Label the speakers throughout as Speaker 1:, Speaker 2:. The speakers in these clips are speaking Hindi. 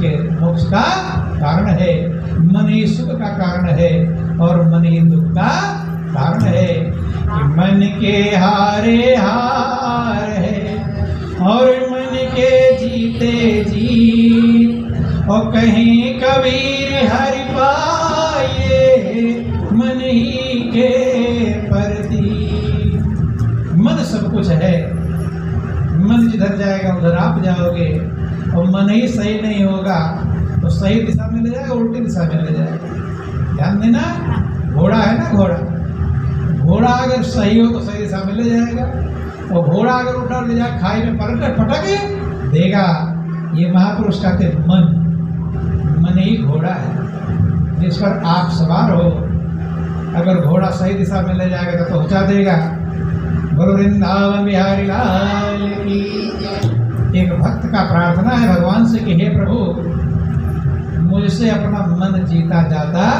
Speaker 1: के मोक्ष का कारण है। मन ही सुख का कारण है और मन ही दुख का कारण है। कि मन के हारे हार है और मन के जीते जीत। और कहीं कबीर हरि पाए मन ही के प्रति। मन सब कुछ है। मन जिधर जाएगा उधर आप जाओगे, और मन ही सही नहीं होगा तो सही दिशा में ले जाएगा, उल्टी दिशा में ले जाएगा। ध्यान देना, घोड़ा है ना, घोड़ा अगर सही हो तो सही दिशा में ले जाएगा, और घोड़ा अगर उठा ले जाए खाई में पटक देगा। ये महापुरुष कहते मन ही घोड़ा है जिस पर आप सवार हो। अगर घोड़ा सही दिशा में ले जाएगा तो पहुंचा देगा। बोलो वृंदावन बिहारी लाल की। एक भक्त का प्रार्थना है भगवान से कि हे प्रभु, मुझसे अपना मन जीता जाता।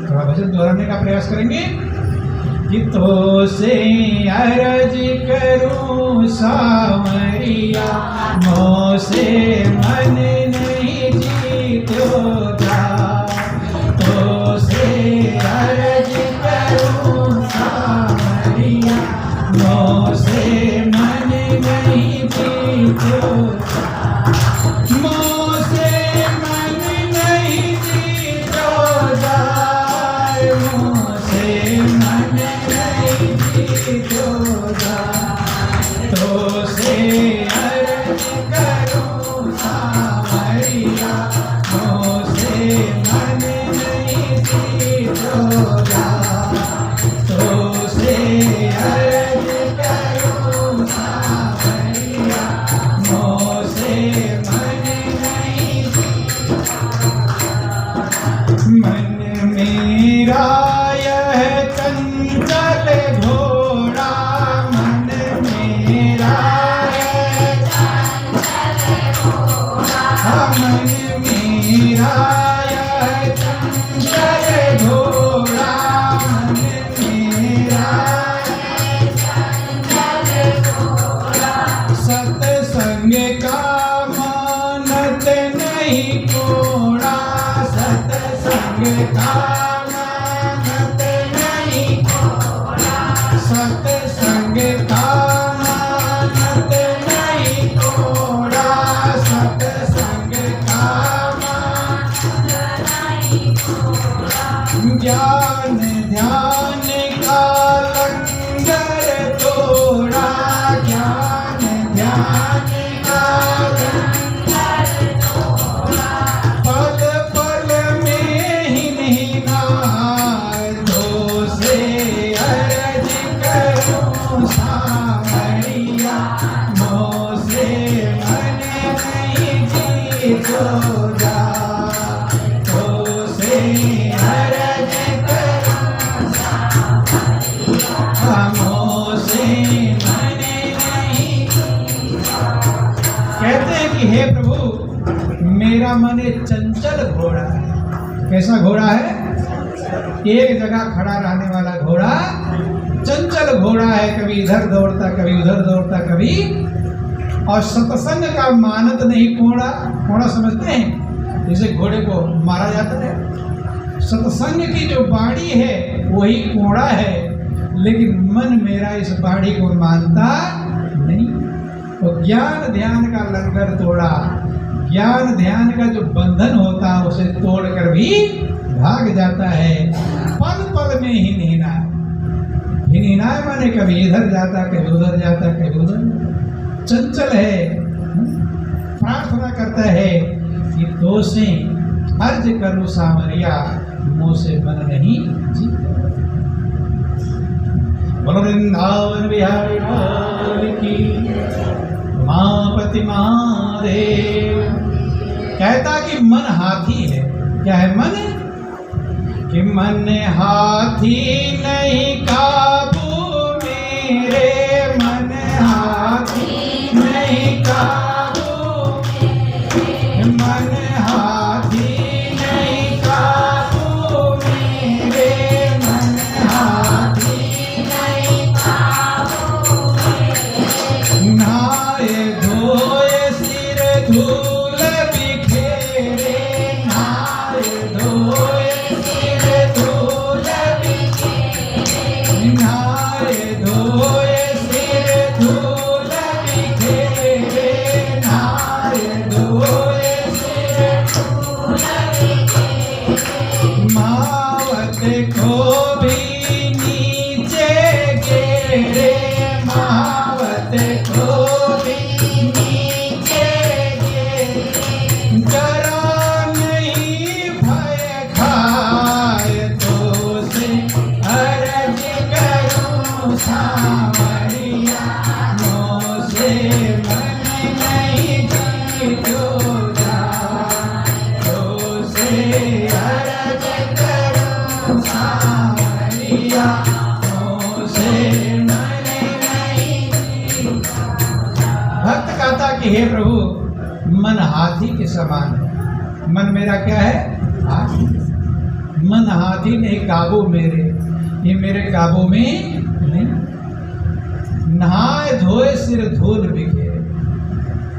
Speaker 1: थोड़ा भजन दोहराने का प्रयास करेंगे। कि तो से अर्ज करूं सावरिया, मोह से मन नहीं जीतोगा। तो से अर्ज करूं सावरिया, मोह से मन नहीं जीतोगा। मोह से मन नहीं जीतोगा, मोह से मन नहीं जीतोगा। तो से अर्ज करूं सावरिया, मोह से मन नहीं जीतोगा। तो से अर्ज करूं सावरिया, मोह से मन नहीं जीतोगा। मन मेरा यह चंचल घोड़ा, मन मेरा यह चंचल घोड़ा, मन मेरा यह चंचल घोड़ा, मन मेरा यह चंचल घोड़ा। सत्संग का मानत नहीं कोड़ा, सत्संग का मानत नहीं कोड़ा। सत्संग का मानत नहीं कोड़ा, सत्संग का मानत नहीं कोड़ा। ज्ञान ध्यान का लंगर तोड़ा, ज्ञान ध्यान का लंगर तोड़ा। पल पल में ही नहीं नार, तो से अर्ज करूं सावरिया, मोह से मन नहीं जीतोगा। तो से अर्ज करूं सावरिया, मोह से मन नहीं जीतोगा। कहते हैं कि हे प्रभु, मेरा मन एक चंचल घोड़ा है। कैसा घोड़ा है? एक जगह खड़ा रहने वाला घोड़ा, चंचल घोड़ा है। कभी इधर दौड़ता, कभी उधर दौड़ता, कभी। और सत्संग का मानत नहीं कोड़ा। कोड़ा समझते हैं? जैसे घोड़े को मारा जाता है। सत्संग की जो बाड़ी है वही कोड़ा है, लेकिन मन मेरा इस बाड़ी को मानता नहीं। तो ज्ञान ध्यान का लंगर तोड़ा। ज्ञान ध्यान का जो बंधन होता है उसे तोड़कर भी भाग जाता है। पल पल में ही हिनहिना माने कभी इधर जाता, कभी उधर जाता, कभी उधर। चंचल है। प्रार्थना करता है कि तो से अर्ज करूं सावरिया, मोह से मन नहीं जीता। बोलो वृंदावन बिहारी लाल की। मापति महादेव। कहता कि मन हाथी है। क्या है मन? कि मन हाथी नहीं काबू मेरे, मन हाथी नहीं काबू मेरे, मन हाथी नहीं काबू मेरे, मन हाथी नहीं काबू मेरे। नहाए धोए सिर धूल बिखेरे, हे प्रभु मन हाथी के समान है। मन मेरा क्या है? हाथी। मन हाथी नहीं काबू मेरे, ये मेरे काबू में नहीं। नहाए धोए सिर धूल बिखेरे।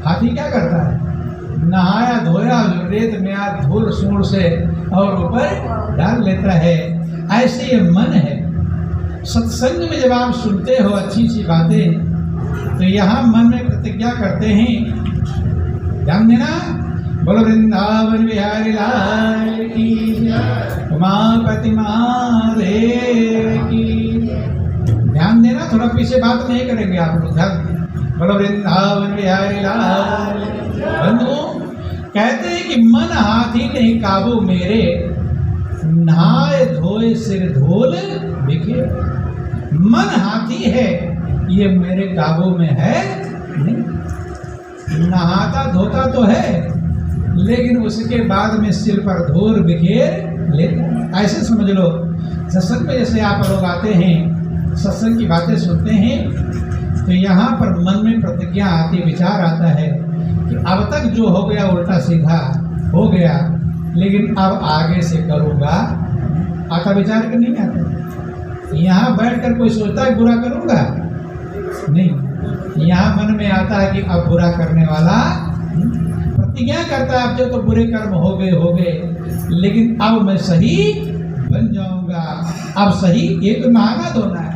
Speaker 1: हाथी क्या करता है? नहाया धोया रेत में आ धूल सूंड से और ऊपर डाल लेता है। ऐसे ये मन है। सत्संग में जब आप सुनते हो अच्छी सी बातें तो यहाँ मन में प्रतिज्ञा करते हैं, ध्यान देना, बोलो वृंदावन बिहारी लाल की, उमापति महादेव की। ध्यान देना, थोड़ा पीछे बात नहीं करेंगे आप लोग, ध्यान देना। बोलो वृंदावन बिहारी लाल। बंधु कहते हैं कि मन हाथी नहीं काबू मेरे, नहाए धोए सिर धूल बिखे। मन हाथी है, ये मेरे काबू में है नहीं। नहाता धोता तो है, लेकिन उसके बाद में सिर पर धूल बिखेर लेता। ऐसे समझ लो, सत्संग में जैसे आप लोग आते हैं, सत्संग की बातें सुनते हैं, तो यहाँ पर मन में प्रतिज्ञा आती, विचार आता है कि अब तक जो हो गया उल्टा सीधा हो गया, लेकिन अब आगे से करूँगा। आता विचार कि नहीं आता? यहाँ बैठकर कोई सोचता है बुरा करूँगा? नहीं, यहाँ मन में आता है कि अब बुरा करने वाला। प्रतिज्ञा करता है अब जो तो बुरे कर्म हो गए, लेकिन अब मैं सही बन जाऊंगा। अब सही, ये तो नहाना धोना है।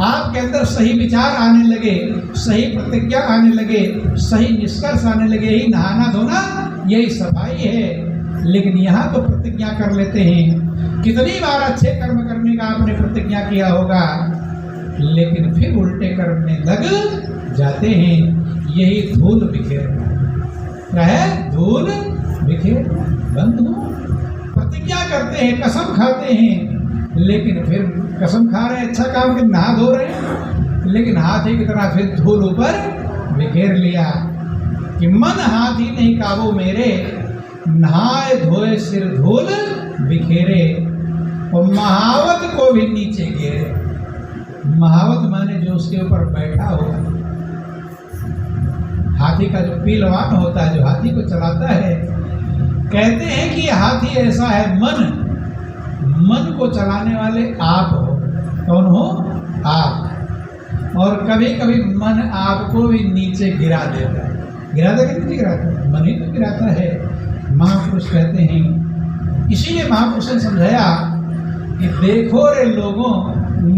Speaker 1: आपके अंदर सही विचार आने लगे, सही प्रतिज्ञा आने लगे, सही निष्कर्ष आने लगे, यही नहाना धोना, यही सफाई है। लेकिन यहाँ तो प्रतिज्ञा कर लेते हैं। कितनी बार अच्छे कर्म करने का आपने प्रतिज्ञा किया होगा, लेकिन फिर उल्टे कर्म में लग जाते हैं। यही धूल बिखेरना क्या है? धूल बिखेर। बंधु प्रतिज्ञा करते हैं, कसम खाते हैं, लेकिन फिर कसम खा रहे हैं अच्छा काम कि नहा धो रहे हैं, लेकिन हाथी की तरह फिर धूल ऊपर बिखेर लिया। कि मन हाथी नहीं काबू मेरे, नहाए धोए सिर धूल बिखेरे, और महावत को भी नीचे गिरे। महावत माने जो उसके ऊपर बैठा हो। हाथी का जो पीलवान होता है, जो हाथी को चलाता है, कहते हैं कि हाथी ऐसा है, मन को चलाने वाले आप हो। कौन हो? आप। और कभी कभी मन आपको भी नीचे गिरा देता है। गिराता कि नहीं गिराता? मन ही तो गिराता है। महापुरुष कहते हैं, इसीलिए महापुरुष ने समझाया कि देखो रे लोगों,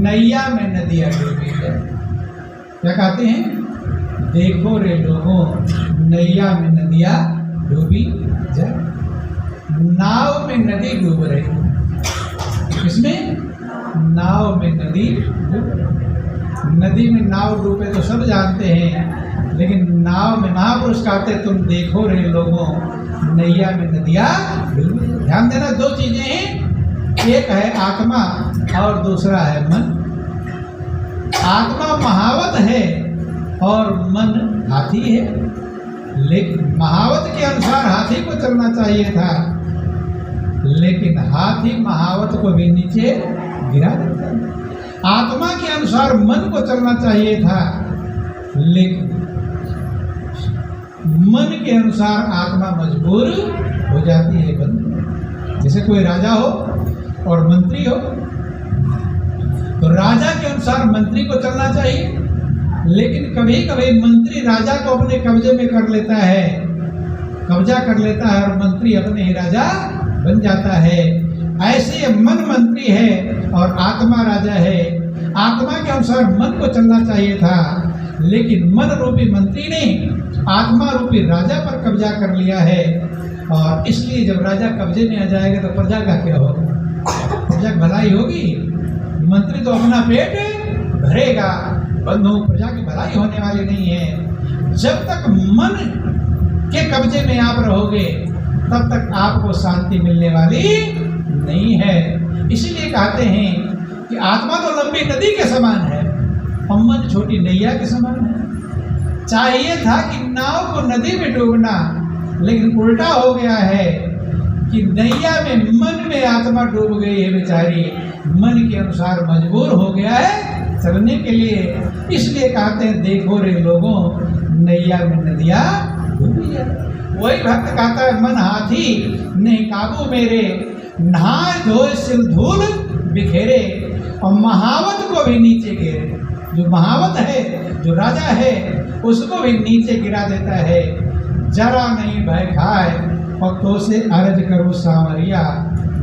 Speaker 1: नैया में नदियाँ डूबी जाए। क्या कहते हैं? देखो रे लोगों, नैया में नदियाँ डूबी जाए। नाव में नदी डूब रही। किसमें? नाव में नदी डूब रही। नदी में नाव डूबे तो सब जानते हैं, लेकिन नाव में महापुरुष कहते तुम देखो रे लोगों, नैया में नदियाँ डूबी। ध्यान देना, दो चीजें हैं, एक है आत्मा और दूसरा है मन। आत्मा महावत है और मन हाथी है, लेकिन महावत के अनुसार हाथी को चलना चाहिए था, लेकिन हाथी महावत को भी नीचे गिरा देता है। आत्मा के अनुसार मन को चलना चाहिए था, लेकिन मन के अनुसार आत्मा मजबूर हो जाती है। बंधु, जैसे कोई राजा हो और मंत्री हो, तो राजा के अनुसार मंत्री को चलना चाहिए, लेकिन कभी कभी मंत्री राजा को अपने कब्जे में कर लेता है, कब्जा कर लेता है, और मंत्री अपने ही राजा बन जाता है। ऐसे मन मंत्री है और आत्मा राजा है। आत्मा के अनुसार मन को चलना चाहिए था, लेकिन मन रूपी मंत्री ने आत्मा रूपी राजा पर कब्जा कर लिया है। और इसलिए जब राजा कब्जे में आ जाएगा तो प्रजा का क्या होगा? प्रजा की भलाई होगी? मंत्री तो अपना पेट भरेगा। बंधु, प्रजा की भलाई होने वाली नहीं है। जब तक मन के कब्जे में आप रहोगे, तब तक आपको शांति मिलने वाली नहीं है। इसीलिए कहते हैं कि आत्मा तो लंबी नदी के समान है और मन छोटी नैया के समान है। चाहिए था कि नाव को नदी में डूबना, लेकिन उल्टा हो गया है कि नैया में मन में आत्मा डूब गई है बेचारी, मन के अनुसार मजबूर हो गया है चलने के लिए। इसलिए कहते हैं देखो रे लोगों, नैया में नदियाँ वही भक्त कहता है, मन हाथी नहीं काबू मेरे, नहाए धोए सिल धूल बिखेरे, और महावत को भी नीचे गिरे। जो महावत है, जो राजा है, उसको भी नीचे गिरा देता है। जरा नहीं भय खाए, भक्तों से अर्ज करो सांवरिया,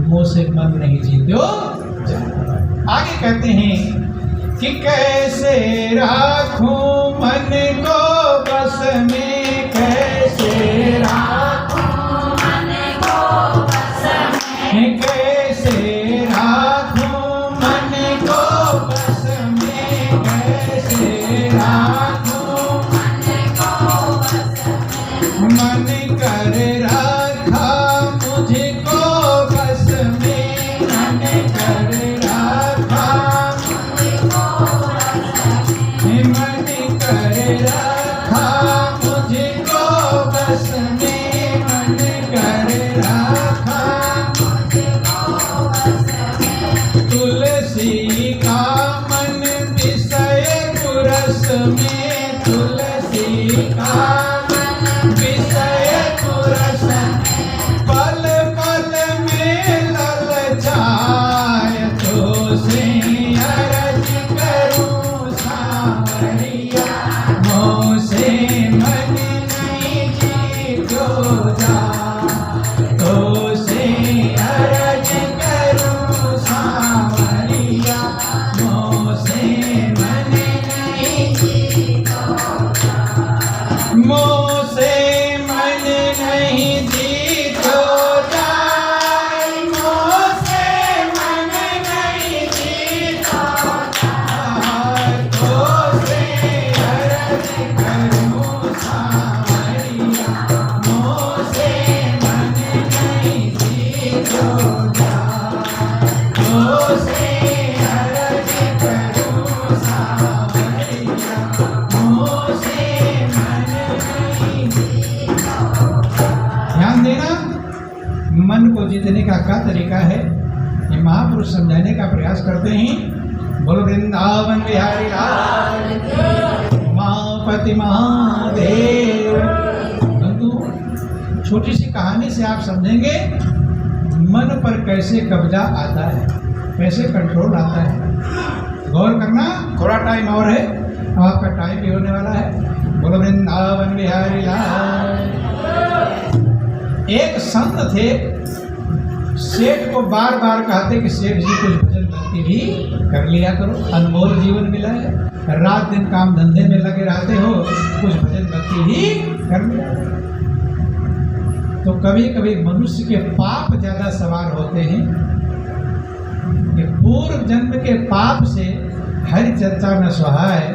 Speaker 1: मुँह से मन नहीं जीत्यो। आगे कहते हैं कि कैसे राखूं मन को बस में, कैसे राखूं मन को बस में, कैसे राखूं मन को बस में, कैसे राखूं मन को बस में, मन कर रखा मुझको बस में, मन कर रखा मुझको बस में, मन कर रखा मुझको बस में, मन कर रखा मुझको बस में। तुलसी का मन विषय पुरस में, तुलसी का मन विषय पुरस में, पल पल में ललचाए, तो से अर्ज करूं सांवरिया, मोह से मन नहीं जीतो जा, तो से अर्ज करूं सांवरिया, मोह से मन नहीं जीतो जा, मोह से मन नहीं जीतो जाए, मोह से मन नहीं जीतो जाए, तो से अर्ज करूं सांवरिया, मोह से मन नहीं जीतो जाए, तो से अर्ज करूं सांवरिया, मोह से मन नहीं जीतो। ध्यान देना, मन को जीतने का क्या तरीका है, ये महापुरुष समझाने का प्रयास करते हैं। बोलो वृंदावन बिहारी लाल की, उमापति महादेव। परंतु छोटी सी कहानी से आप समझेंगे मन पर कैसे कब्जा आता है, कैसे कंट्रोल आता है। गौर करना, थोड़ा टाइम और है, अब आपका टाइम भी होने वाला है। बोलो वृंदावन बिहारी लाल। एक संत थे, सेठ को बार बार कहते कि सेठ जी कुछ भजन भक्ति भी कर लिया करो, अनमोल जीवन मिला है, रात दिन काम धंधे में लगे रहते हो, कुछ भजन भक्ति भी कर लिया। तो कभी कभी मनुष्य के पाप ज्यादा सवार होते हैं कि पूर्व जन्म के पाप से हरि चर्चा न सुहाए,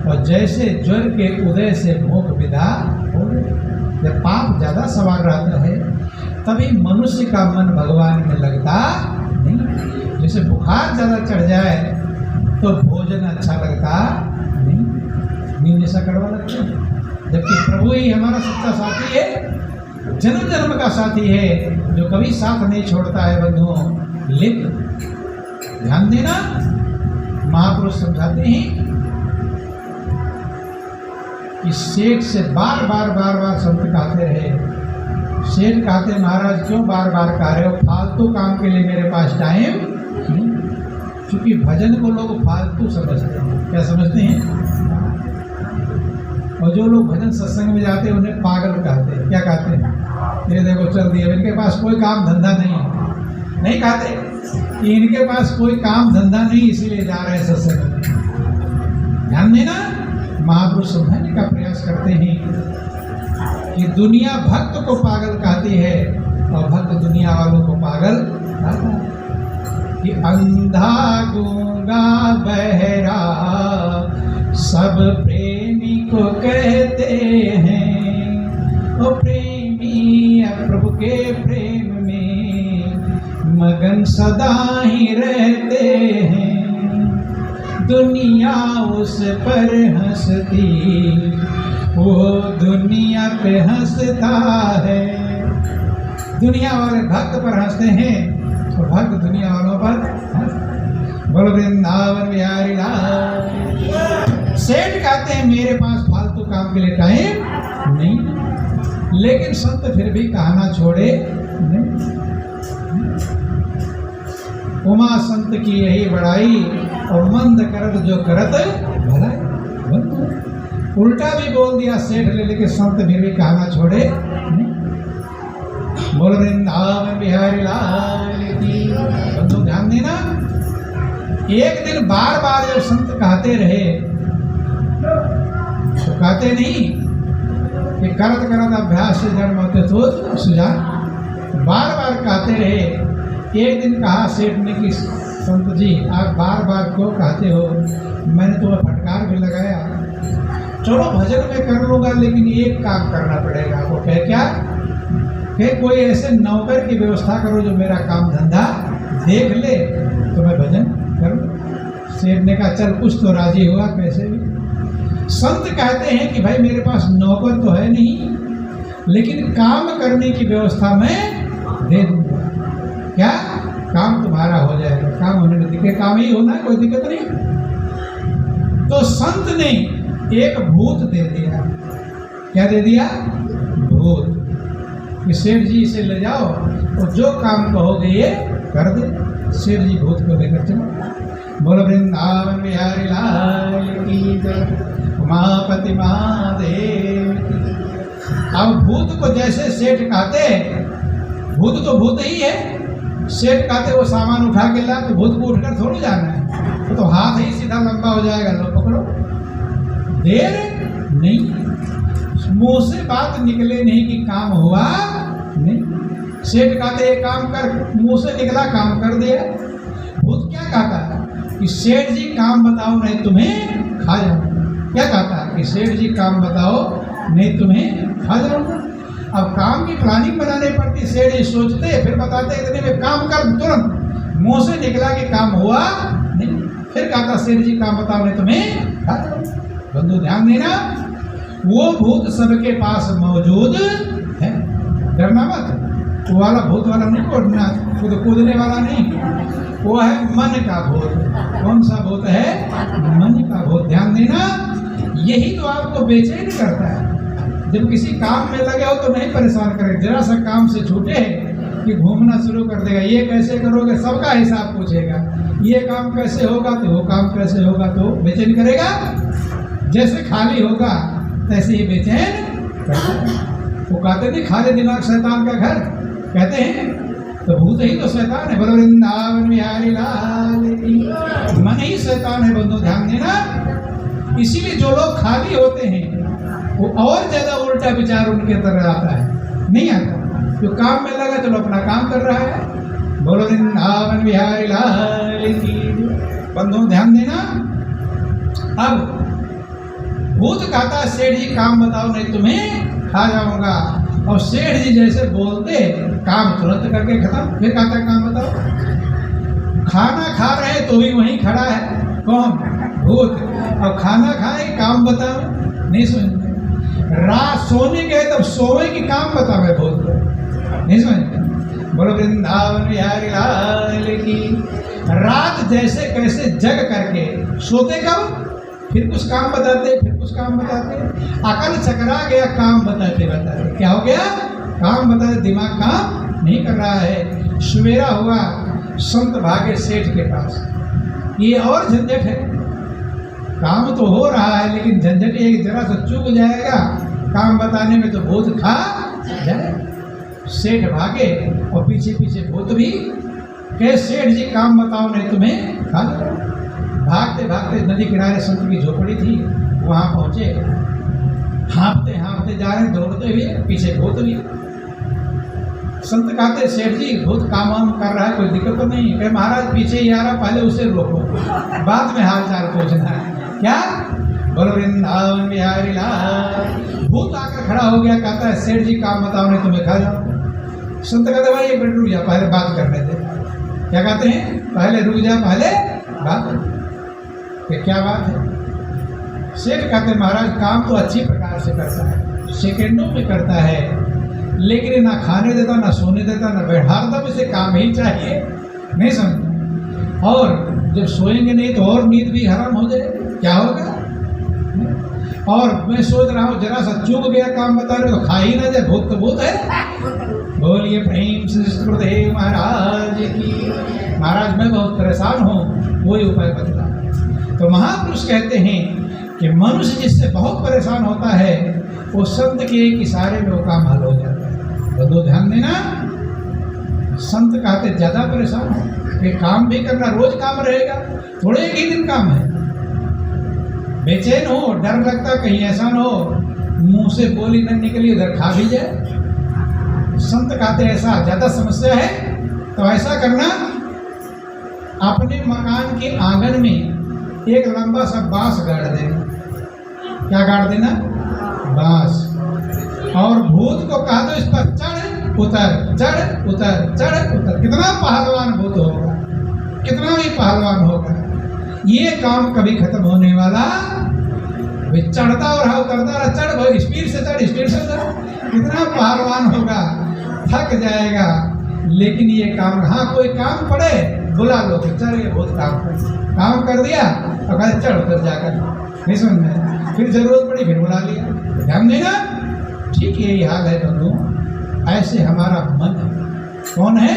Speaker 1: और जैसे ज्वर के उदय से मुख विदा हो गए। जब पाप ज्यादा सवार रहता है तभी मनुष्य का मन भगवान में लगता नहीं। जैसे बुखार ज्यादा चढ़ जाए तो भोजन अच्छा लगता नहीं, नींद ऐसा कड़वा लगता है। जबकि प्रभु ही हमारा सच्चा साथी है, जन्म जन्म का साथी है, जो कभी साथ नहीं छोड़ता है बंधुओं। लेकिन ध्यान देना, महापुरुष समझाते हैं कि सेठ से बार बार संत कहते रहे। सेठ कहते, महाराज क्यों बार बार कह रहे हो, फालतू काम के लिए मेरे पास टाइम नहीं। क्योंकि भजन को लोग फालतू समझते हैं। क्या समझते हैं? और जो लोग भजन सत्संग में जाते हैं उन्हें पागल कहते हैं। क्या कहते हैं? ये देखो चल दिया, इनके पास कोई काम धंधा नहीं है। नहीं कहते कि इनके पास कोई काम धंधा नहीं, इसीलिए जा रहे हैं सत्संग में। ध्यान देना, महापुरुष समझाने का प्रयास करते हैं कि दुनिया भक्त को पागल कहती है और भक्त दुनिया वालों को पागल कहता है। कि अंधा गूंगा बहरा सब प्रेमी को कहते हैं, वो प्रेमी प्रभु के प्रेम में मगन सदा ही रहते हैं। दुनिया उस पर हंसती, वो दुनिया पे हंसता है। दुनिया वाले भक्त पर हंसते हैं तो भक्त दुनिया वालों पर हंसते। बोलो वृंदावन बिहारी लाल। सेठ कहते हैं मेरे पास फालतू काम के लिए टाइम नहीं। लेकिन संत फिर भी कहना छोड़े नहीं। उमा संत की यही बड़ाई, और मंद करत जो करत भलाई। उल्टा भी बोल दिया सेठ ले, लेकिन संत फिर भी कहना छोड़े नहीं। बोल वृंदावन बिहारी लाल की। बंधु ध्यान देना, एक दिन बार बार जब संत कहते रहे तो कहते नहीं कि करत करत अभ्यास से जन्म होते तो सुजान, बार बार कहते रहे। एक दिन कहा सेठ ने कि संत जी आप बार बार क्यों कहते हो, मैंने तुम्हें फटकार भी लगाया, चलो भजन में कर लूँगा लेकिन एक काम करना पड़ेगा। वो कह क्या, कि कोई ऐसे नौकर की व्यवस्था करो जो मेरा काम धंधा देख ले तो मैं भजन करूँ। सेठ ने कहा चल, कुछ तो राजी हुआ कैसे भी। संत कहते हैं कि भाई मेरे पास नौकर तो है नहीं, लेकिन काम करने की व्यवस्था मैं दे दूंगा। क्या काम तुम्हारा हो जाएगा, काम होने में दिक्कत, काम ही होना है, कोई दिक्कत नहीं। तो संत ने एक भूत दे दिया। क्या दे दिया? भूत। कि सेठ जी इसे ले जाओ और जो काम कहोगे ये कर दे। सेठ जी भूत को लेकर चलो। बोलो वृंदावन बिहारी लाल की जय, उमापति महादेव। अब भूत को जैसे सेठ कहते, भूत तो भूत ही है, सेठ कहते वो सामान उठा के ला, तो भूत को उठकर थोड़ी जाना है, तो हाथ ही सीधा लंबा हो जाएगा, लो पकड़ो। देर नहीं, मुंह से बात निकले नहीं कि काम हुआ नहीं। सेठ कहते ये काम कर, मुंह से निकला काम कर दिया। भूत क्या कहता है कि सेठ जी काम बताओ नहीं तुम्हें खा जाऊंगा। क्या कहता है कि सेठ जी काम बताओ नहीं तुम्हें खा जाऊंगा। अब काम की प्लानिंग बनाने पड़ती, सेठ जी सोचते फिर बताते इतने में काम कर, तुरंत मुंह से निकला कि काम हुआ नहीं, फिर कहता सेठ जी काम बताओ नहीं तुम्हें खा जाऊंगा। बंधु ध्यान देना, वो भूत सबके पास मौजूद है। डरना मत, वो वाला भूत वाला नहीं, कूदना कूदने वाला नहीं, वो है मन का भूत। कौन सा भूत है? मन का भूत। ध्यान देना, यही तो आपको बेचैन करता है। जब किसी काम में लगे हो तो नहीं परेशान करे, जरा सा काम से छूटे कि घूमना शुरू कर देगा। ये कैसे करोगे, सबका हिसाब पूछेगा। ये काम कैसे होगा, तो वो काम कैसे होगा, तो बेचैन करेगा। जैसे खाली होगा तैसे ही बेचैन करता है। वो कहते नहीं खाली दिमाग शैतान का घर, कहते हैं तो भूत ही तो शैतान है। बोलो वृंदावन बिहारी लाल की। मन ही शैतान है। बंधु ध्यान देना, इसीलिए जो लोग खाली होते हैं वो और ज्यादा उल्टा विचार उनके तरह आता है, नहीं आता। जो काम में लगा चलो अपना काम कर रहा है। बोलो वृंदावन बिहारी लाल की। बंधु ध्यान देना, अब भूत कहता है सेठ जी काम बताओ नहीं तुम्हें खा जाऊंगा, और सेठ जी जैसे बोलते काम तुरंत करके खत्म। फिर कहता है काम बताओ। खाना खा रहे तो भी वहीं खड़ा है, कौन? भूत। और खाना खाए काम बताओ नहीं समझ। रात सोने गए तब सोए कि काम बतावे भूत को, नहीं समझ। बोलो वृंदावन बिहारी लाल की। रात जैसे कैसे जग करके सोते कब, फिर कुछ काम बताते, फिर कुछ काम बताते, अकल चकरा गया काम बताते बताते। क्या हो गया? काम बताते, दिमाग काम नहीं कर रहा है। सवेरा हुआ, संत भागे सेठ के पास। ये और झंझट है, काम तो हो रहा है लेकिन झंझट एक जरा सा चूक जाएगा काम बताने में तो भूत खा जाए। सेठ भागे और पीछे पीछे भूत भी कहे सेठ जी काम बताओ नहीं तुम्हें खा जाओ। भागते भागते नदी किनारे संत की झोपड़ी थी, वहाँ पहुँचे। हाँफते हाँफते जा रहे, दौड़ते हुए, पीछे भूत भी। संत कहते सेठ जी भूत काम वाम कर रहा है, कोई दिक्कत तो नहीं? कहे महाराज पीछे ही आ रहा, पहले उसे रोको, बाद में हाल चाल पूछना है। क्या? बोलो वृंदावन बिहारी लाल। भूत आकर खड़ा हो गया, कहता है सेठ जी काम बताओ नहीं तुम्हें खा जाओ। संत कहते भाई एक मिनट रुक जा, पहले बात करने दे। क्या कहते हैं? पहले रुक जा, पहले बात। क्या बात है? सेठ कहते महाराज काम तो अच्छी प्रकार से करता है, सेकंडों में करता है, लेकिन ना खाने देता, ना सोने देता, ना बैठा, हरदम इसे काम ही चाहिए, नहीं समझ। और जब सोएंगे नहीं तो और नींद भी हराम हो जाए, क्या होगा? और मैं सोच रहा हूँ जरा सा चूक गया काम बता रहे हो तो खा ही ना जाए, भूत तो भूत है। बोलिए प्रेम से सतगुरुदेव महाराज की। महाराज मैं बहुत परेशान हूँ, वही उपाय बता। तो महापुरुष कहते हैं कि मनुष्य जिससे बहुत परेशान होता है वो संत के एक इशारे में वो काम हल हो जाता है। तो दो ध्यान देना, संत कहते ज्यादा परेशान हो कि काम भी करना, रोज काम रहेगा, थोड़े एक ही दिन काम है। बेचैन हो, डर लगता कहीं ऐसा न हो मुंह से बोली न निकली उधर खा भी जाए। संत कहते ऐसा ज्यादा समस्या है तो ऐसा करना, अपने मकान के आंगन में एक लंबा सा बांस गाड़ देना। क्या गाड़ देना? बांस। और भूत को कहा दो इस पर चढ़ उतर, चढ़ उतर, चढ़ उतर। कितना पहलवान भूत होगा, कितना भी पहलवान होगा, ये काम कभी खत्म होने वाला। चढ़ता और उतरता रहा, चढ़ भाई, स्पीड से चढ़, स्पीड से चढ़। कितना पहलवान होगा, थक जाएगा, लेकिन ये काम, हाँ कोई काम पड़े बुला लो, चल ये बहुत काम कर दिया और कहा चढ़ उतर जाकर, नहीं समझ में, फिर जरूरत पड़ी फिर बुला लिया। ध्यान देना, ठीक यही हाल है बंधु। ऐसे हमारा मन है। कौन है?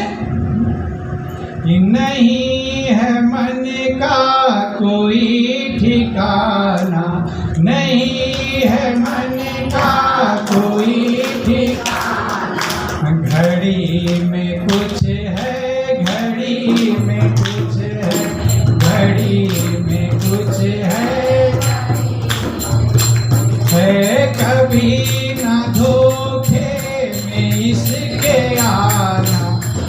Speaker 1: कि नहीं है मन का कोई ठिकाना, नहीं है मन का कोई ठिकाना। घड़ी में कुछ है, घड़ी में कुछ है, घड़ी में कुछ है कभी ना धोखे में इसके आना,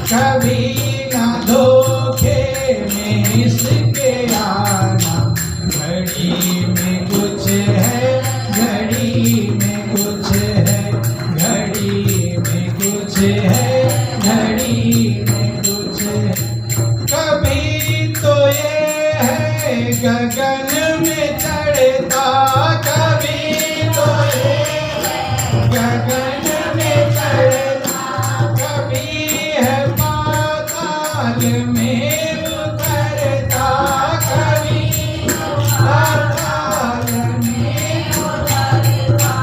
Speaker 1: कभी ना धोखे में इसके आना। घड़ी में कुछ है, घड़ी में कुछ है, घड़ी में कुछ है, घड़ी में कुछ है। कभी तो ये है गगन में चढ़ता, कभी तो ये है गगन में चढ़ता, कभी है पाताल में उतरता, कभी पाताल में उतरता।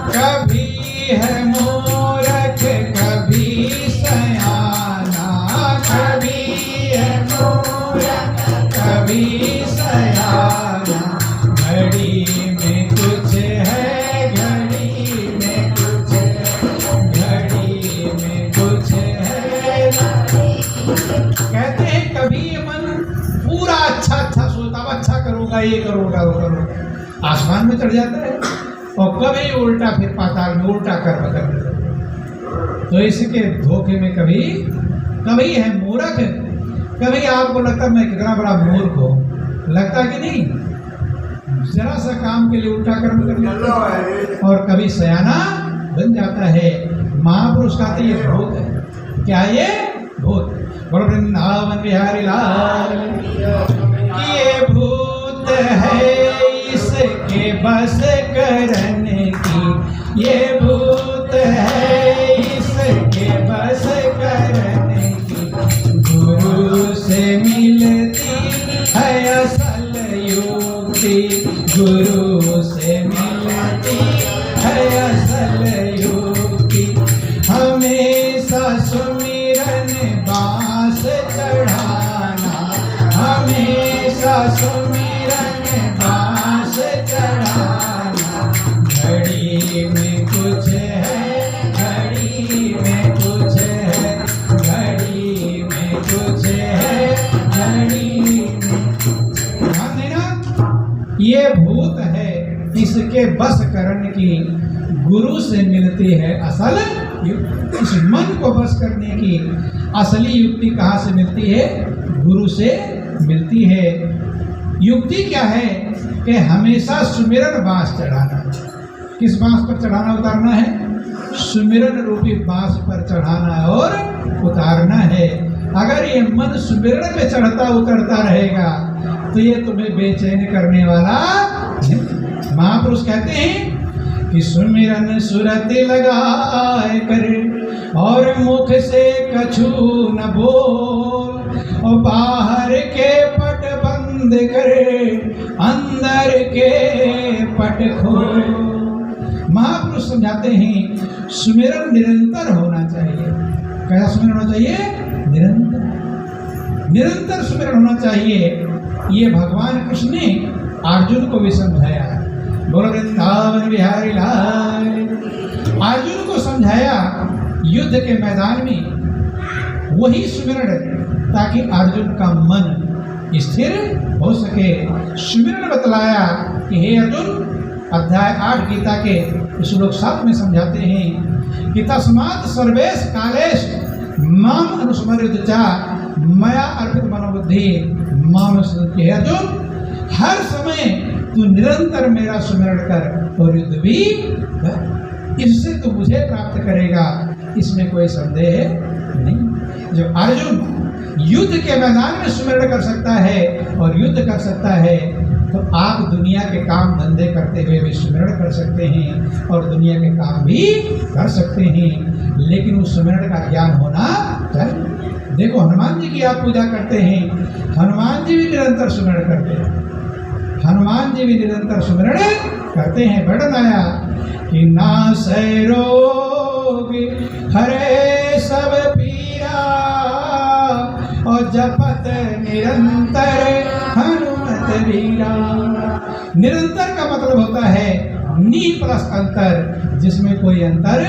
Speaker 1: कभी है मूर्ख, कभी सयाना, कभी है मूर्ख, कभी सयाना। घड़ी में कुछ है, घड़ी में कुछ है, घड़ी में कुछ है। कहते हैं कभी ये मन पूरा अच्छा अच्छा सोचता, अच्छा करूंगा, ये करूंगा, वो करूंगा, आसमान में चढ़ जाता है, और कभी उल्टा फिर पाताल में उल्टा कर्म कर देता है। तो इसके धोखे में कभी कभी है मूर्ख, कभी आपको लगता है मैं कितना बड़ा मूर्ख हूँ, लगता कि नहीं, जरा सा काम के लिए उल्टा कर्म कर लेता है, और कभी सयाना बन जाता है। महापुरुष कहते ये भूत है। क्या ये? भूत। बोलो वृंदावन बिहारी लाल। ये भूत है इसके बस करने की, ये भूत है इसके बस करने की। गुरु से मिलती है असल युक्ति, गुरु से मिलती है असल युक्ति। हमेशा सुमिरन बांस चढ़ाना, हमेशा सुमिरन बांस चढ़ाना। घड़ी में कुछ है, घड़ी में कुछ है, घड़ी में कुछ है, घड़ी में। ध्यान देना, ये भूत है इसके बस करने की, गुरु से मिलती है असल युक्ति। इस मन को बस करने की असली युक्ति कहाँ से मिलती है? गुरु से मिलती है। युक्ति क्या है? कि हमेशा सुमिरन बांस चढ़ाना। किस बांस पर चढ़ाना उतारना है? सुमिरन रूपी बांस पर चढ़ाना और उतारना है। अगर ये मन सुमिरन पे चढ़ता उतरता रहेगा तो ये तुम्हें बेचैन करने वाला। महापुरुष कहते हैं कि सुमिरन सुरति लगाए करे और मुख से कछु न बोल, और बाहर के पट बंद करे अंदर के पट खो। महापुरुष समझाते हैं सुमिरन निरंतर होना चाहिए। कैसा सुमिरन होना चाहिए? निरंतर, निरंतर सुमिरन होना चाहिए। ये भगवान कृष्ण ने अर्जुन को भी समझाया। बोलो वृंदावन बिहारी लाल। अर्जुन को समझाया युद्ध के मैदान में वही सुमिरन, ताकि अर्जुन का मन स्थिर हो सके। सुमिरन बतलाया कि हे अर्जुन, अध्याय 8 गीता के श्लोक 7 में समझाते हैं कि तस्मात् सर्वेश कालेश माम अनुस्मरेत् च मया अर्पित मनोबुद्धि माम स्मृति। हे अर्जुन, हर समय तू निरंतर मेरा स्मरण कर और युद्ध भी कर, इससे तू मुझे प्राप्त करेगा, इसमें कोई संदेह नहीं। जो अर्जुन युद्ध के मैदान में स्मरण कर सकता है और युद्ध कर सकता है, तो आप दुनिया के काम धंधे करते हुए भी स्मरण कर सकते हैं और दुनिया के काम भी कर सकते हैं, लेकिन उस स्मरण का ज्ञान होना चाहिए। देखो, हनुमान जी की आप पूजा करते हैं, हनुमान जी भी निरंतर स्मरण करते हैं, हनुमान जी भी निरंतर स्मरण करते हैं। वर्णन आया कि नासै रोग हरे सब पीरा और जपत निरंतर हनुमत वीरा। निरंतर का मतलब होता है नी प्लस अंतर, जिसमें कोई अंतर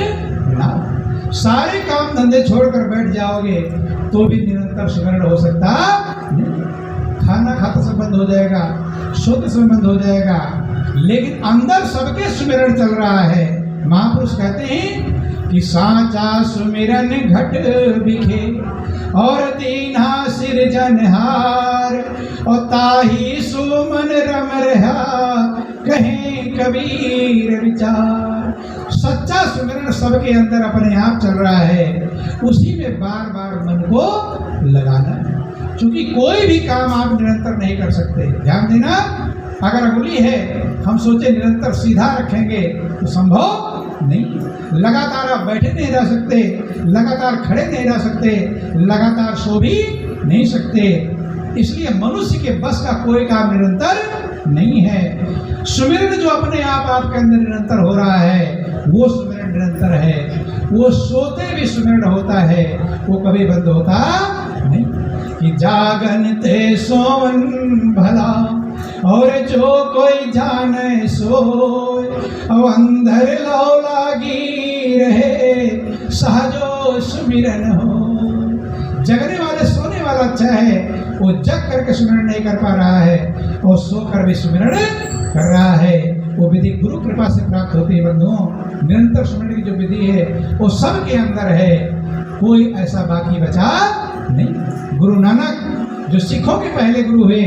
Speaker 1: ना हो। सारे काम धंधे छोड़कर बैठ जाओगे तो भी निरंतर स्मरण हो सकता नहीं। खाना खाते से बंद हो जाएगा, सोते से बंद हो जाएगा, लेकिन अंदर सबके स्मरण चल रहा है। महापुरुष कहते हैं कि साचा सुमिरन घट बिखे और दीन्हा सिरजनहार और ताही सुमन रम रहा कहें कबीर विचार। सच्चा सुमिरन सबके अंदर अपने आप चल रहा है, उसी में बार बार मन को लगाना है। क्योंकि कोई भी काम आप निरंतर नहीं कर सकते। ध्यान देना, अगर अंगुली है, हम सोचे निरंतर सीधा रखेंगे तो संभव नहीं। लगातार आप बैठे नहीं रह सकते, लगातार खड़े नहीं रह सकते, लगातार सो भी नहीं सकते। इसलिए मनुष्य के बस का कोई काम निरंतर नहीं है। सुमिरन जो अपने आप आपके अंदर निरंतर हो रहा है, वो सुमिरन निरंतर है। वो सोते भी सुमिरन होता है, वो कभी बंद होता नहीं। कि जागन ते सोवन भला और जो कोई जाने सोए, अब अंधर लो लागी रहे सहजो सुमिरन हो। जगने वाले सोने वाला अच्छा है, वो जग करके सुमिरन नहीं कर पा रहा है और सोकर भी सुमिरन कर रहा है। वो विधि गुरु कृपा से प्राप्त होती है बंधुओं। निरंतर सुमिरन की जो विधि है वो सबके अंदर है, कोई ऐसा बाकी बचा नहीं। गुरु नानक जो सिखों के पहले गुरु हुए,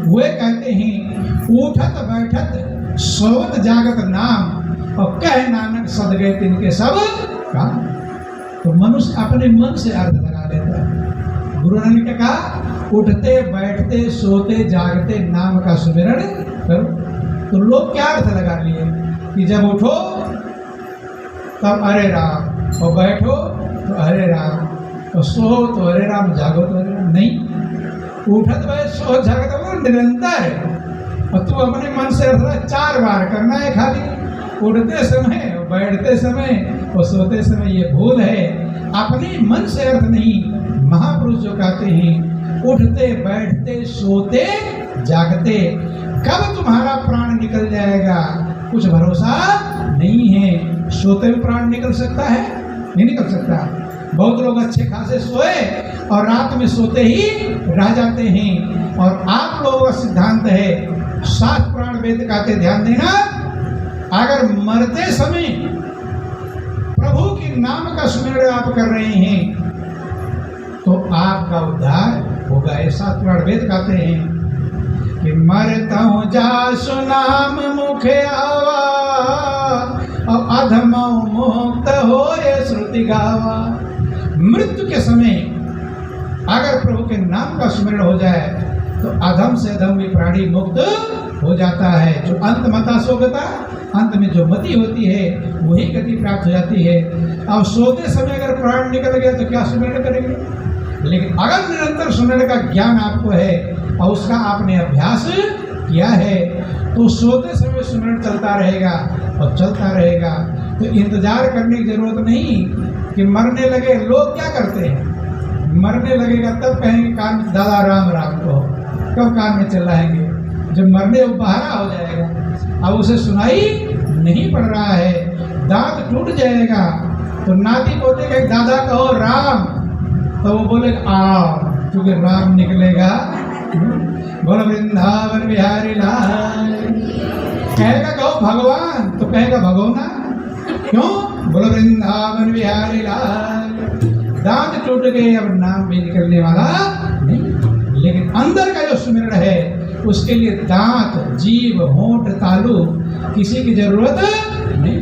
Speaker 1: वे कहते हैं उठत बैठत सोवत जागत नाम और कह नानक सद गए तिनके सब काम। तो मनुष्य अपने मन से अर्थ लगा देता है। गुरु नानक ने कहा उठते बैठते सोते जागते नाम का सुमिरन करो। तो लोग क्या अर्थ लगा लिए कि जब उठो तब हरे राम और बैठो तो हरे राम और सो तो हरे राम, जागो तो हरे राम। नहीं, उठत भाई सो जागत वो निरंतर है। और तू अपने मन से अर्थ 4 बार करना है, खाली उठते समय, बैठते समय और सोते समय। ये भूल है, अपने मन से अर्थ नहीं। महापुरुष जो कहते हैं उठते बैठते सोते जागते, कब तुम्हारा प्राण निकल जाएगा कुछ भरोसा नहीं है। सोते में प्राण निकल सकता है? नहीं निकल सकता। बहुत लोग अच्छे खासे सोए और रात में सोते ही रह जाते हैं। और आप लोगों का सिद्धांत है, 7 प्राण वेद कहते, ध्यान देना, अगर मरते समय प्रभु के नाम का स्मरण आप कर रहे हैं तो आपका उद्धार होगा। ये 7 प्राण वेद कहते हैं कि मरता हूँ जासु नाम मुखे आवा और अधमो मुक्त हो ये श्रुति गावा। मृत्यु के समय अगर प्रभु के नाम का स्मरण हो जाए तो अधम से अधम भी प्राणी मुक्त हो जाता है। जो अंत मता सो गता, अंत में जो मति होती है वही गति प्राप्त हो जाती है। अब सोते समय अगर प्राण निकल गया तो क्या स्मरण करेंगे? लेकिन अगर निरंतर स्मरण का ज्ञान आपको है और उसका आपने अभ्यास किया है तो सोते समय सुमिरन चलता रहेगा और चलता रहेगा। तो इंतजार करने की जरूरत नहीं कि मरने लगे। लोग क्या करते हैं, मरने लगेगा तब कहेंगे कान दादा राम राम को, कब कान में चिल्लाएंगे, जब मरने बहारा हो जाएगा। अब उसे सुनाई नहीं पड़ रहा है, दांत टूट जाएगा, तो नाती पोते कहे दादा कहो राम, तो वो बोले आ, क्योंकि राम निकलेगा। बोलो वृंदावन बिहारी लाल। कहेगा कहो भगवान, तो कहेगा भगवाना, क्यों? बोलो वृंदावन बिहारी लाल। दांत टूट गए, अब नाम भी निकलने वाला नहीं। लेकिन अंदर का जो सुमिरन है उसके लिए दांत, जीभ, होंठ, तालु किसी की जरूरत नहीं।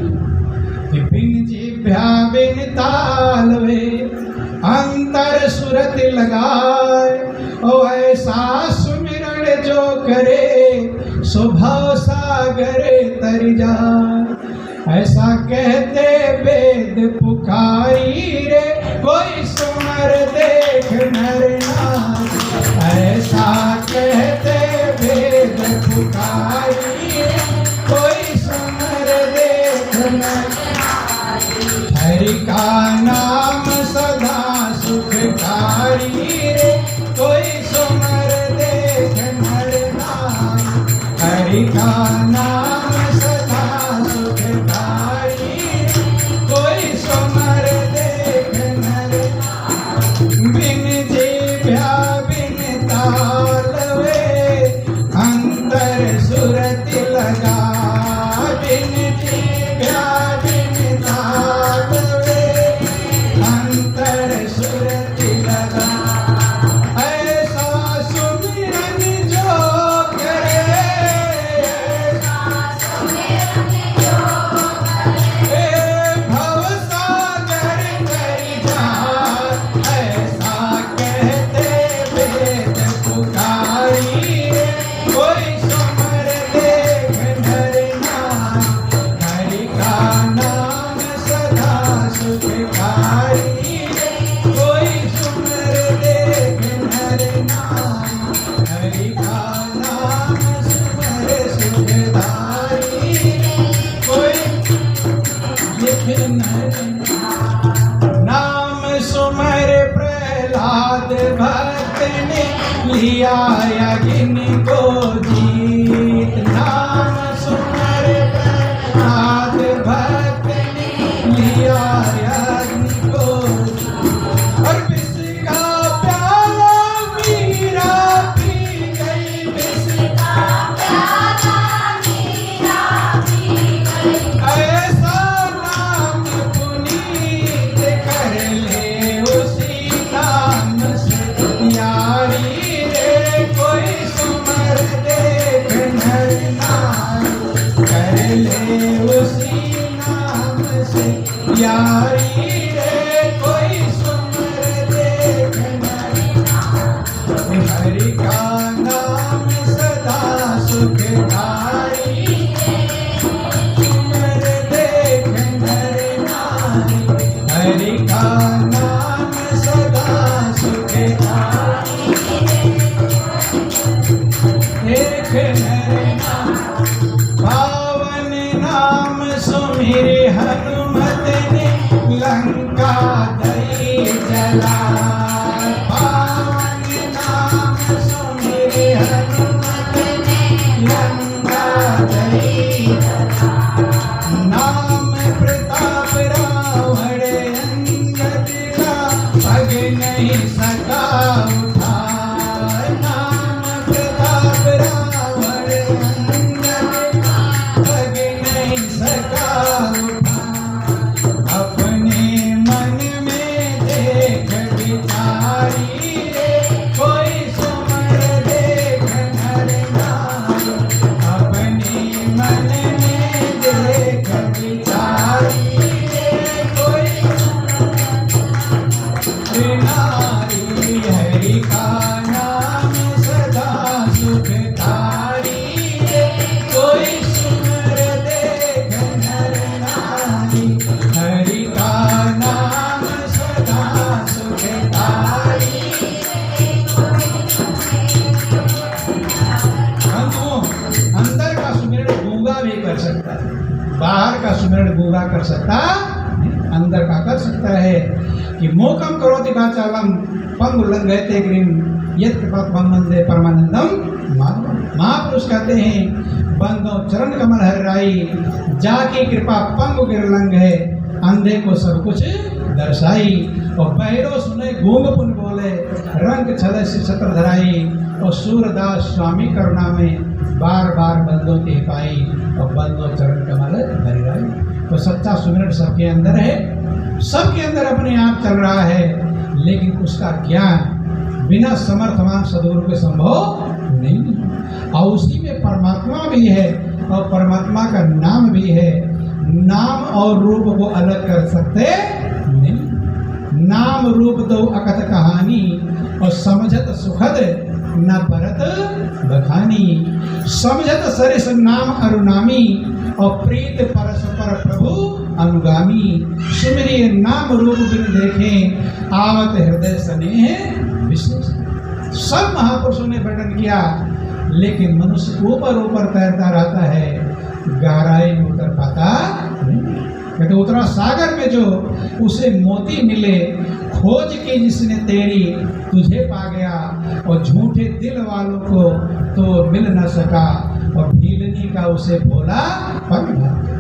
Speaker 1: कि बिन जीभ्या बिन तालवे अंतर सुरत लगाए, ओ ऐसा सुमिरन जो करे स्वभाव सागर तर जाए। ऐसा कहते वेद पुकारी रे, कोई सुमर देख नर नार। ऐसा कहते वेद पुकारी रे, कोई सुमर देख नर। हरि का नाम सदा सुखकारी रे, कोई सुमर देख नर नार। हरि का नाम सदा सुखकारी रे, कोई सुमर देख नर नार। बिन जीभ्या बिन तालवे अंतर सुरत लगा। बिन जीभ्या बिन तालवे अंतर सुरत लगा। ऐसा सुमिरन जो करे, भव सागर तरि जाए। ऐसा कहते वेद पुकारी रे, कोई सुमर देख नर नार। हरि का नाम सदा सुखकारी रे, कोई सुमर देख नर नार। हरि का नाम सुमर सुखदारी रे, कोई लिख नर नार। नाम सुमर प्रहलाद भक्त ने लिया अग्नि को जीत। नाम सुमर प्रहलाद भक्त ने लिया अग्नि को जीत। और विष का प्याला मीरा पी गई, विष का प्याला मीरा पी गई। ऐसा नाम पुनीत कर ले उसी नाम से यारी रे, कोई सुमर देख नर नार। कर ले उसी नाम से यारी रे, कोई सुमर देख नर नार। हरि का नाम सदा सुखदारी रे, सुमर देख नर नारी। हरि का नाम सदा सुखदारी देख नर नार। पावन नाम सुमिर हनुमत ने लंका दई जलाए। पावन नाम सुमिर हनुमत ने लंका दई जलाए। नाम प्रताप रावण अंगद का पग नहीं सका उठाए। नाम प्रताप रावण अंगद का पग नहीं सका उठाए। अपने मन में देख बिचारी रे, कोई सुमर देख नर नार। अपने मन में देख बिचारी रे, कोई नारी। हरि का नाम सदा सुखकारी रे, कोई सुमर देख नर नारी। हरि का नाम सदा सुखकारी रे, कोई। अंदर का बाहर का सुमिरन गूंगा कर सकता, अंदर का कर सकता है। कि मोकम करोति वाचालम पंग उल्लंघयते गिरिम यत् कृपात् वंदे परमानंदम महापुरुष कहते हैं बंदो चरण कमल हरिराई जाकी कृपा पंग गिर लंघ है, अंधे को सब कुछ दर्शाई। और बहरो सुने गूंग पुन बोले रंग छले से छत्र धराई। और सूरदास स्वामी करुणा में बार बार बंदों की पाई और बंदो चरण कमल हरिराई। तो सच्चा सुमिरन सबके अंदर है, सबके अंदर अपने आप चल रहा है, लेकिन उसका ज्ञान बिना समर्थवान सदगुरु के संभव नहीं। और उसी में परमात्मा भी है और परमात्मा का नाम भी है। नाम और रूप को अलग कर सकते नहीं। नाम रूप दो अकथ कहानी और समझत सुखद न परत बखानी। समझत सरिस नाम अरुनामी और प्रीत परस्पर प्रभु अनुगामी। सुमिरिय नाम रूप बिन देखें आवत हृदय स्नेह विशेष। सब महापुरुषों ने वर्णन किया, लेकिन मनुष्य ऊपर ऊपर तैरता रहता है, गहराई में उतर पाता नहीं। तो उतरा सागर में जो उसे मोती मिले, खोज की जिसने तेरी तुझे पा गया। और झूठे दिल वालों को तो मिल न सका, और भीलनी का उसे भोला पन।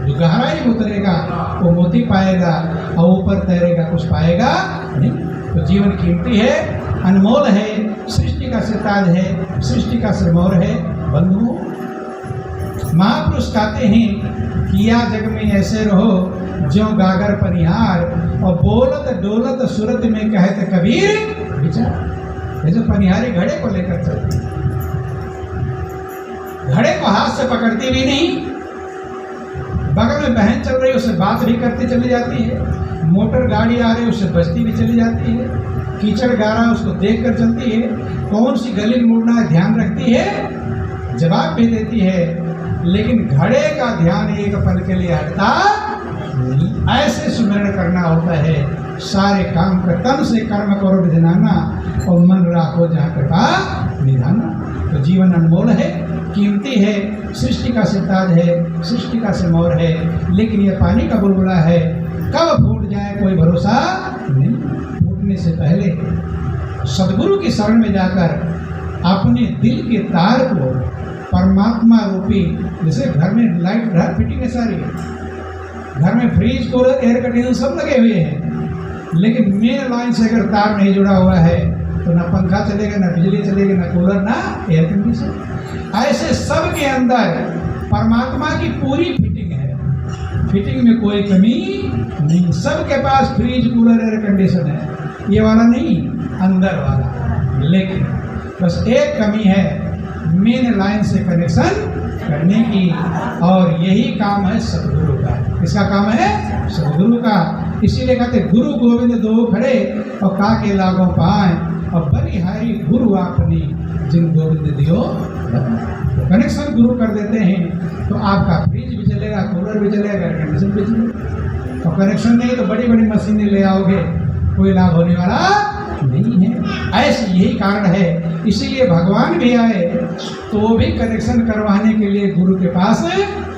Speaker 1: जो गहराई में उतरेगा वो मोती पाएगा, और ऊपर तैरेगा कुछ पाएगा नहीं। तो जीवन कीमती है, अनमोल है, सृष्टि का सिरताज है, सृष्टि का सिरमौर है। बंधुओं, महापुरुष कहते हैं कि या जग में ऐसे रहो ज्यों गागर पनिहार, और बोलत डोलत सूरत में कहते कबीर विचार। ये जो पनिहारी घड़े को लेकर चलती है, घड़े को हाथ से पकड़ती भी नहीं, बगल में बहन चल रही है उससे बात भी करती चली जाती है, मोटर गाड़ी आ रही है उससे बचती भी चली जाती है, कीचड़ गारा उसको देख कर चलती है, कौन सी गली मुड़ना है ध्यान रखती है, जवाब भी देती है। लेकिन घड़े का ध्यान एक पल के लिए हटता नहीं। ऐसे सुमिरन करना होता है, सारे काम कर तन से कर्म करो विधनाना, और मन राखो जहाँ कृपा निधाना। तो जीवन अनमोल है, कीमती है, सृष्टि का सिरताज है, सृष्टि का सिरमौर है, लेकिन यह पानी का बुलबुला है, कब फूट जाए कोई भरोसा नहीं। फूटने से पहले सदगुरु की शरण में जाकर अपने दिल के तार को परमात्मा रूपी, जैसे घर में लाइट घर फिटिंग है सारी, घर में फ्रिज कूलर एयर कंडीशनर सब लगे हुए हैं, लेकिन मेन लाइन से अगर तार नहीं जुड़ा हुआ है तो ना पंखा चलेगा, ना बिजली चलेगी, ना कूलर, ना एयर कंडीशनर। ऐसे सब के अंदर परमात्मा की पूरी फिटिंग है, फिटिंग में कोई कमी नहीं। सबके पास फ्रिज कूलर एयर कंडीशनर है, ये वाला नहीं, अंदर वाला। लेकिन बस एक कमी है, मेन लाइन से कनेक्शन करने की, और यही काम है सतगुरु का। किसका काम है? सतगुरु का। इसीलिए कहते गुरु गोविंद दो खड़े और काके लागो पाए, और बलिहारी गुरु आपने जिन गोविंद दियो। तो कनेक्शन गुरु कर देते हैं तो आपका फ्रिज भी चलेगा, कूलर भी चलेगा, एयर कंडीशन भी चलेगा। और कनेक्शन नहीं तो बड़ी बड़ी मशीनें ले आओगे, कोई लाभ होने वाला नहीं है। ऐसे यही कारण है, इसीलिए भगवान भी आए तो भी कनेक्शन करवाने के लिए गुरु के पास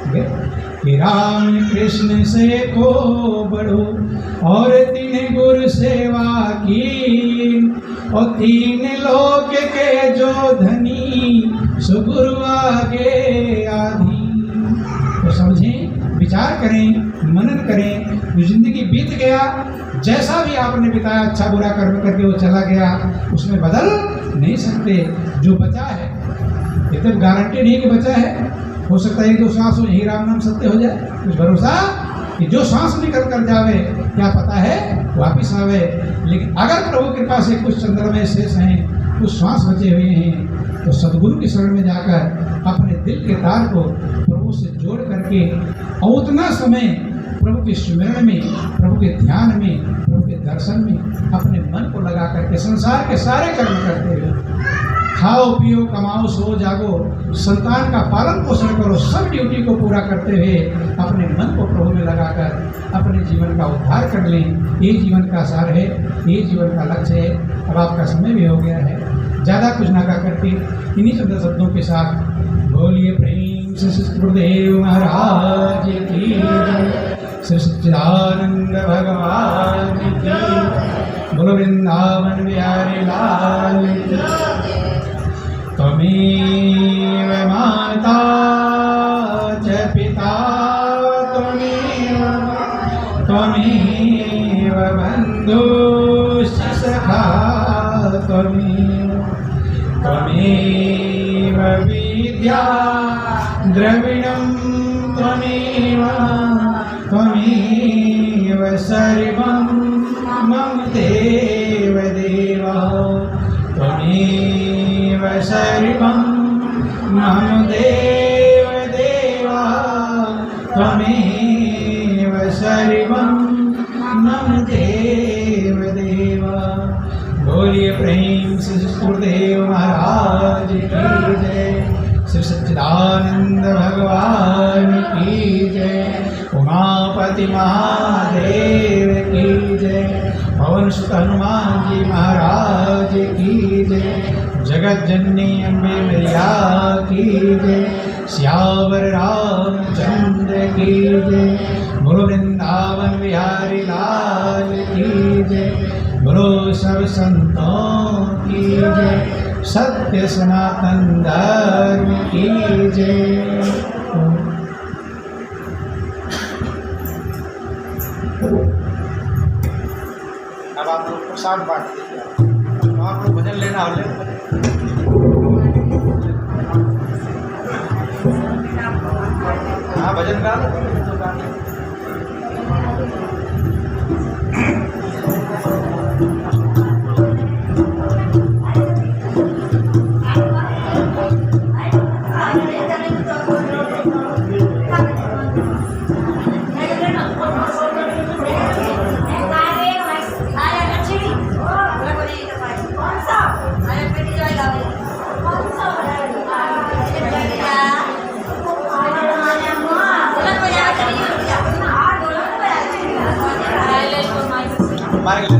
Speaker 1: गए कि राम कृष्ण से को बढ़ो और तीन गुरु सेवा की, और तीन लोक के जो धनी सुगुरु आगे आधी। तो समझें, विचार करें, मनन करें। जो जिंदगी बीत गया, जैसा भी आपने बिताया, अच्छा बुरा कर्म करके वो चला गया, उसमें बदल नहीं सकते। जो बचा है एकदम गारंटी नहीं कि बचा है, हो सकता है 1-2 सांस हो, यही राम नाम सत्य हो जाए। कुछ भरोसा कि जो सांस निकल कर जावे, क्या पता है वापिस आवे। लेकिन अगर प्रभु कृपा से कुछ चंद्रमय शेष हैं, कुछ सांस बचे हुए हैं, तो सदगुरु की शरण में जाकर अपने दिल के तार को प्रभु से जोड़ करके, और उतना समय प्रभु के स्मरण में, प्रभु के ध्यान में, प्रभु के दर्शन में अपने मन को लगा करके संसार के सारे कर्म करते हुए, खाओ पियो कमाओ सो जागो, संतान का पालन पोषण करो, सब ड्यूटी को पूरा करते हुए अपने मन को प्रभु में लगाकर अपने जीवन का उद्धार कर लें। ये जीवन का सार है, ये जीवन का लक्ष्य है। अब आपका समय भी हो गया है, ज़्यादा कुछ ना कर करके इन्हीं चंद शब्दों के साथ बोलिए प्रेम श्री गुरुदेव महाराज की जय। श्री सच्चिदानंद भगवान की। बोलो वृंदावन बिहारी लाल की। त्वमेव माता च पिता त्वमेव बन्धुश्च सखा त्वमेव विद्या द्रविणं त्वमेव सर्वं मम देव त्वमेव सर्वं मम देव त्वमेव सर्वं मम देव। बोलिए प्रेम से गुरुदेव महाराज की जय। श्री सच्चिदानंद भगवान की जय। उमापति महादेव की जय। पवन सुत हनुमान जी महाराज की जय। जगत जननी अम्बे मैया की जय। श्यावर रामचंद्र की जय। बोलो वृंदावन बिहारी लाल की जय। बोलो सब संतों की जय। सत्य सनातन धर्म की जय। अब आप लोग प्रसाद बांट दीजिए। आप लोग भजन लेना हो ले। हाँ भजन गा लो। Bye.